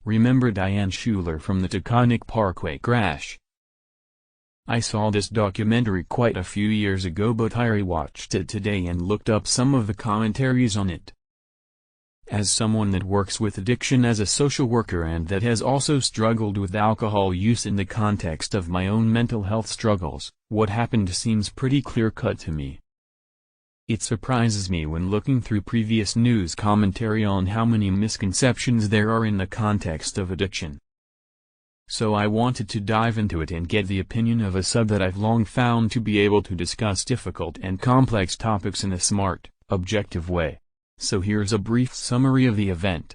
Remember Diane Schuler from the Taconic Parkway crash? I saw this documentary quite a few years ago, but I rewatched it today and looked up some of the commentaries on it. As someone that works with addiction as a social worker and that has also struggled with alcohol use in the context of my own mental health struggles, what happened seems pretty clear-cut to me. It surprises me when looking through previous news commentary on how many misconceptions there are in the context of addiction. So I wanted to dive into it and get the opinion of a sub that I've long found to be able to discuss difficult and complex topics in a smart, objective way. So here's a brief summary of the event.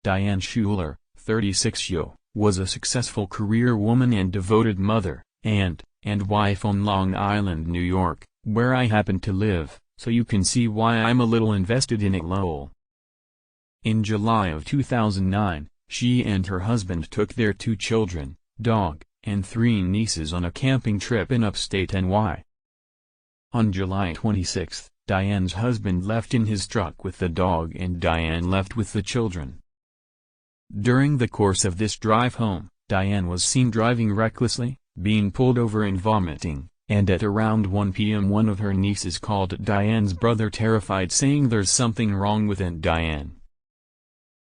Diane Schuler, 36 was a successful career woman and devoted mother, and wife on Long Island, New York, where I happen to live, so you can see why I'm a little invested in it lol. In July of 2009, she and her husband took their 2 children, dog, and 3 nieces on a camping trip in upstate NY. On July 26, Diane's husband left in his truck with the dog and Diane left with the children. During the course of this drive home, Diane was seen driving recklessly, being pulled over and vomiting, and at around 1 p.m. one of her nieces called Diane's brother terrified, saying there's something wrong with Aunt Diane.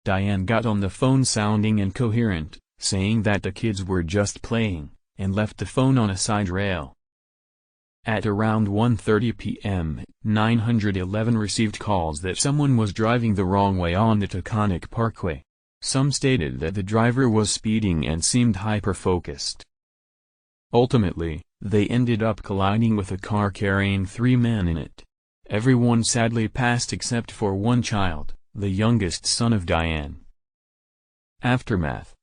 Diane got on the phone sounding incoherent, saying that the kids were just playing, and left the phone on a side rail. At around 1:30 p.m., 911 received calls that someone was driving the wrong way on the Taconic Parkway. Some stated that the driver was speeding and seemed hyper-focused. Ultimately, they ended up colliding with a car carrying 3 men in it. Everyone sadly passed except for one child, the youngest son of Diane. Aftermath.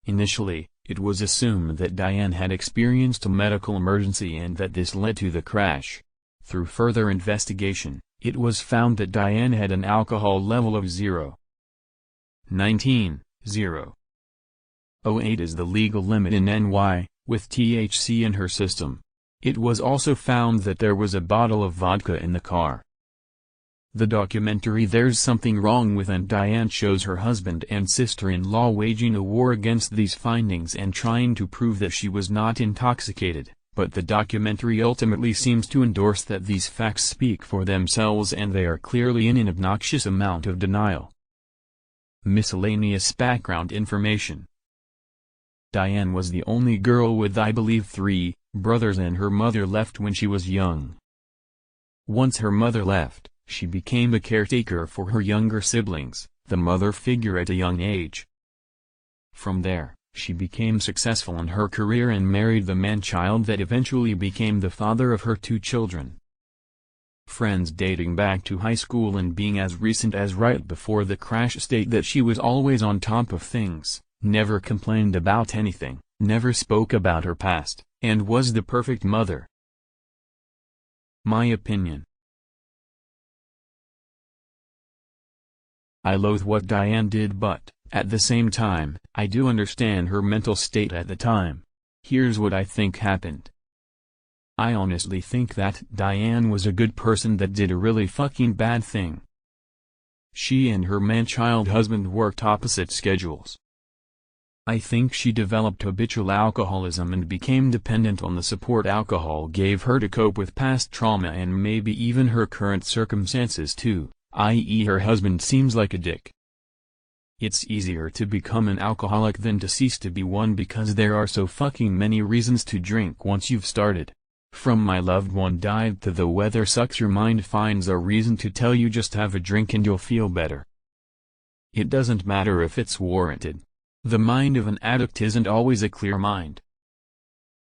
Initially, it was assumed that Diane had experienced a medical emergency and that this led to the crash. Through further investigation, it was found that Diane had an alcohol level of 0.08 is the legal limit in NY, with THC in her system. It was also found that there was a bottle of vodka in the car. The documentary There's Something Wrong with Aunt Diane shows her husband and sister-in-law waging a war against these findings and trying to prove that she was not intoxicated, but the documentary ultimately seems to endorse that these facts speak for themselves and they are clearly in an obnoxious amount of denial. Miscellaneous background information. Diane was the only girl with I believe 3 brothers, and her mother left when she was young. Once her mother left, she became a caretaker for her younger siblings, the mother figure at a young age. From there, she became successful in her career and married the man-child that eventually became the father of her 2 children. Friends dating back to high school and being as recent as right before the crash state that she was always on top of things, never complained about anything, never spoke about her past, and was the perfect mother. My opinion. I loathe what Diane did, but, at the same time, I do understand her mental state at the time. Here's what I think happened. I honestly think that Diane was a good person that did a really fucking bad thing. She and her man-child husband worked opposite schedules. I think she developed habitual alcoholism and became dependent on the support alcohol gave her to cope with past trauma and maybe even her current circumstances too, i.e. her husband seems like a dick. It's easier to become an alcoholic than to cease to be one because there are so fucking many reasons to drink once you've started. From my loved one died to the weather sucks, your mind finds a reason to tell you just have a drink and you'll feel better. It doesn't matter if it's warranted. The mind of an addict isn't always a clear mind.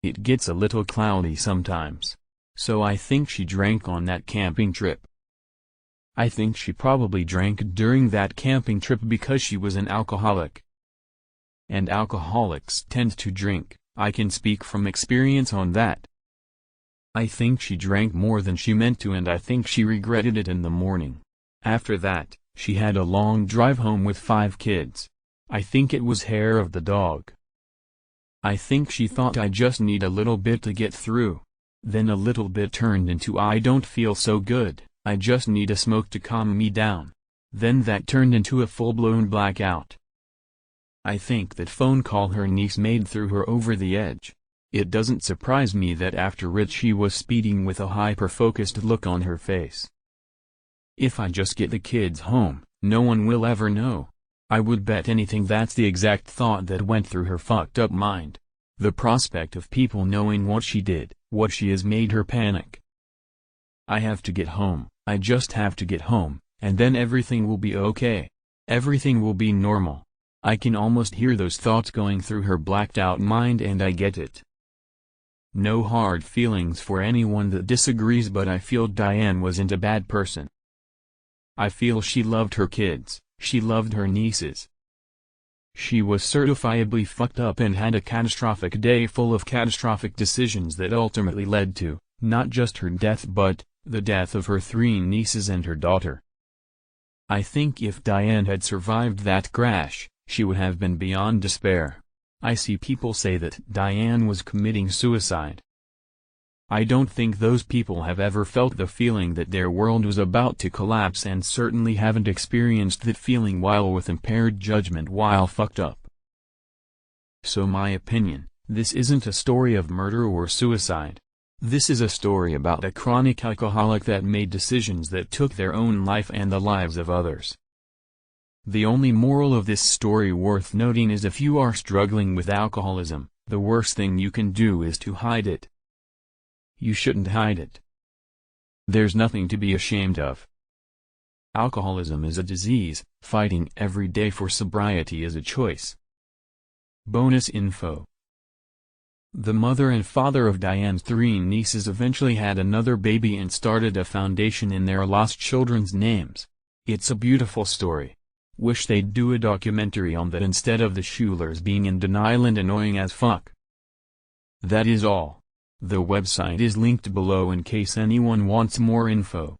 It gets a little cloudy sometimes. So I think she drank on that camping trip. I think she probably drank during that camping trip because she was an alcoholic. And alcoholics tend to drink, I can speak from experience on that. I think she drank more than she meant to and I think she regretted it in the morning. After that, she had a long drive home with 5 kids. I think it was hair of the dog. I think she thought I just need a little bit to get through. Then a little bit turned into I don't feel so good, I just need a smoke to calm me down. Then that turned into a full-blown blackout, I think that phone call her niece made threw her over the edge. It doesn't surprise me that after it she was speeding with a hyper-focused look on her face. If I just get the kids home, no one will ever know. I would bet anything that's the exact thought that went through her fucked up mind. The prospect of people knowing what she did, what she has made her panic. I have to get home, I just have to get home, and then everything will be okay. Everything will be normal. I can almost hear those thoughts going through her blacked out mind, and I get it. No hard feelings for anyone that disagrees, but I feel Diane wasn't a bad person. I feel she loved her kids, she loved her nieces. She was certifiably fucked up and had a catastrophic day full of catastrophic decisions that ultimately led to, not just her death but, the death of her 3 nieces and her daughter. I think if Diane had survived that crash, she would have been beyond despair. I see people say that Diane was committing suicide. I don't think those people have ever felt the feeling that their world was about to collapse, and certainly haven't experienced that feeling while with impaired judgment while fucked up. So my opinion, this isn't a story of murder or suicide. This is a story about a chronic alcoholic that made decisions that took their own life and the lives of others. The only moral of this story worth noting is if you are struggling with alcoholism, the worst thing you can do is to hide it. You shouldn't hide it. There's nothing to be ashamed of. Alcoholism is a disease, fighting every day for sobriety is a choice. Bonus info. The mother and father of Diane's 3 nieces eventually had another baby and started a foundation in their lost children's names. It's a beautiful story. Wish they'd do a documentary on that instead of the Schulers being in denial and annoying as fuck. That is all. The website is linked below in case anyone wants more info.